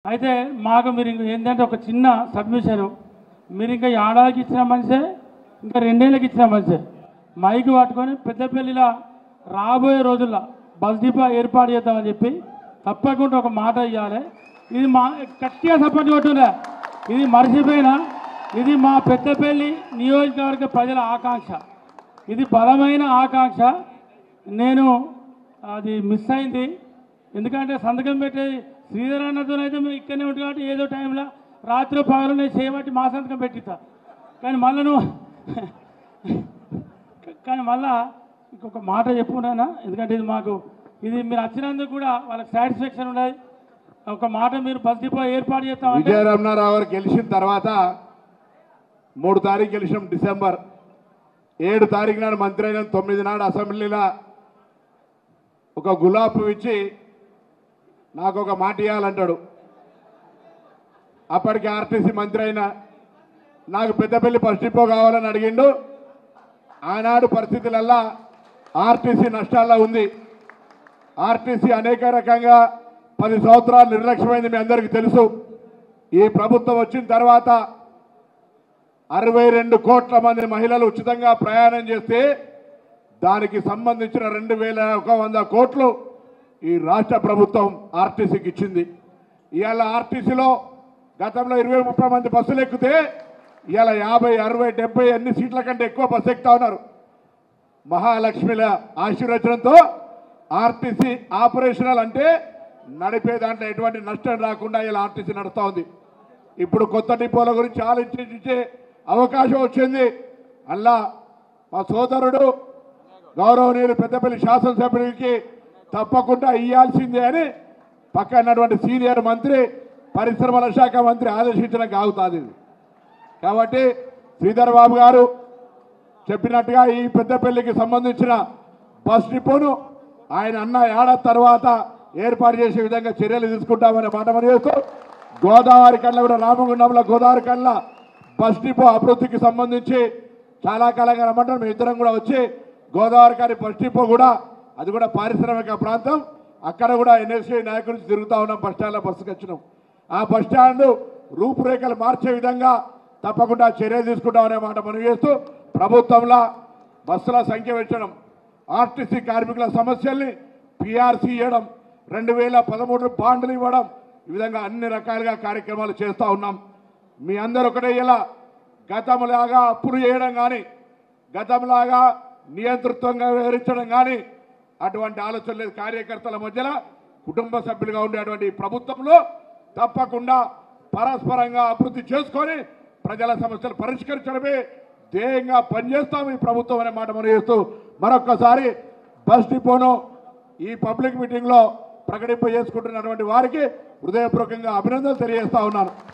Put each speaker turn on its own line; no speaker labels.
అయితే మాకు మీరు ఏంటంటే ఒక చిన్న సబ్మిషన్, మీరు ఇంకా ఏడాదికి ఇచ్చిన మనిషే, ఇంకా 2 ఏళ్ళకి ఇచ్చిన మనిషే. మైక్ పట్టుకొని పెద్దపల్లిలో రాబోయే రోజుల్లో బస్ డిపో ఏర్పాటు చేద్దామని చెప్పి తప్పకుండా ఒక మాట ఇవ్వాలి. ఇది మా గట్టిగా సపోర్ట్ కొట్టుండే, ఇది మర్చిపోయినా, ఇది మా పెద్దపల్లి నియోజకవర్గ ప్రజల ఆకాంక్ష, ఇది బలమైన ఆకాంక్ష. నేను అది మిస్ అయింది, ఎందుకంటే సంతకం పెట్టే శ్రీధర్ అన్నతో అయితే మేము ఇక్కడనే ఉంటుంది కాబట్టి ఏదో టైంలో రాత్రి పగలు నేను చేయబట్టి మా సంతకం పెట్టిస్తా. కానీ మళ్ళా ఇంకొక మాట చెప్పుకున్నానా, ఎందుకంటే ఇది మాకు ఇది మీరు వచ్చినందుకు కూడా వాళ్ళకి సాటిస్ఫాక్షన్ ఉండదు. ఒక మాట మీరు బస్ డిపో ఏర్పాటు చేస్తామంటే
విజయరమణారావు గారు గెలిచిన తర్వాత 3 తారీఖు గెలిచినాం డిసెంబర్, 7 తారీఖు నాడు మంత్రి అయిన 9 నాడు అసెంబ్లీలో ఒక గులాబ్ పువ్వు ఇచ్చి నాకు ఒక మాట ఇవ్వాలంటాడు. అప్పటికి ఆర్టీసీ మంత్రి అయినా నాకు పెద్దపల్లి బస్ డిపో కావాలని అడిగిండు. ఆనాడు పరిస్థితులల్లా ఆర్టీసీ నష్టాల్లో ఉంది. ఆర్టీసీ అనేక రకంగా 10 సంవత్సరాలు నిర్లక్ష్యమైంది, మీ అందరికీ తెలుసు. ఈ ప్రభుత్వం వచ్చిన తర్వాత 62 కోట్ల మంది మహిళలు ఉచితంగా ప్రయాణం చేస్తే దానికి సంబంధించిన 2100 కోట్లు ఈ రాష్ట్ర ప్రభుత్వం ఆర్టీసీకి ఇచ్చింది. ఇవాళ ఆర్టీసీలో గతంలో 20-30 మంది బస్సులు ఎక్కితే ఇవాళ 50, 60, 70 అన్ని సీట్ల కంటే ఎక్కువ బస్సు ఎక్కుతా ఉన్నారు. మహాలక్ష్మిల ఆశీర్వచనంతో ఆర్టీసీ ఆపరేషనల్ అంటే నడిపే దాంట్లో ఎటువంటి నష్టం రాకుండా ఇలా ఆర్టీసీ నడుస్తూ ఉంది. ఇప్పుడు కొత్త డిపోల గురించి ఆలోచించే అవకాశం వచ్చింది. అలా మా సోదరుడు గౌరవనీయులు పెద్దపల్లి శాసనసభ్యుడికి తప్పకుండా ఇవ్వాల్సిందే అని పక్కనటువంటి సీనియర్ మంత్రి, పరిశ్రమల శాఖ మంత్రి ఆదేశించడం ఆగుతుంది. కాబట్టి శ్రీధర్ బాబు గారు చెప్పినట్టుగా ఈ పెద్దపల్లికి సంబంధించిన బస్ డిపోను ఆయన అన్న ఏడాది తర్వాత ఏర్పాటు చేసే విధంగా చర్యలు తీసుకుంటామనే మాట మనం చేస్తూ, గోదావరి కళ్ళ కూడా రామగుండంలో గోదావరి కళ్ళ బస్ డిపో అభివృద్ధికి సంబంధించి చాలా కాలంగా రమ్మంటారు. మేము ఇద్దరం కూడా వచ్చి గోదావరి కాని బస్ డిపో కూడా, అది కూడా పారిశ్రామిక ప్రాంతం, అక్కడ కూడా ఎన్ఎస్సీ నాయకుల నుంచి తిరుగుతూ ఉన్నాం. బస్ స్టాండ్లో బస్సుకు వచ్చినాం. ఆ బస్ స్టాండ్ రూపురేఖలు మార్చే విధంగా తప్పకుండా చర్యలు తీసుకుంటామనే మాట మనం చేస్తూ, ప్రభుత్వంలో బస్సుల సంఖ్య పెంచడం, ఆర్టీసీ కార్మికుల సమస్యల్ని పిఆర్సీ ఇవ్వడం, 2013 బాండ్లు ఇవ్వడం, ఈ విధంగా అన్ని రకాలుగా కార్యక్రమాలు చేస్తూ ఉన్నాం. మీ అందరూ ఒకటే ఇలా గతంలాగా అప్పులు చేయడం కానీ, గతంలాగా నియంతృత్వంగా వివరించడం కానీ అటువంటి ఆలోచన లేదు. కార్యకర్తల మధ్యలో కుటుంబ సభ్యులుగా ఉండేటువంటి ప్రభుత్వంలో తప్పకుండా పరస్పరంగా అభివృద్ధి చేసుకొని ప్రజల సమస్యలు పరిష్కరించడమే ధ్యేయంగా పనిచేస్తాం ఈ ప్రభుత్వం అనే మాట మనం చేస్తూ, మరొక్కసారి బస్ డిపోను ఈ పబ్లిక్ మీటింగ్లో ప్రకటింపజేసుకుంటున్నటువంటి వారికి హృదయపూర్వకంగా అభినందనలు తెలియజేస్తా ఉన్నాను.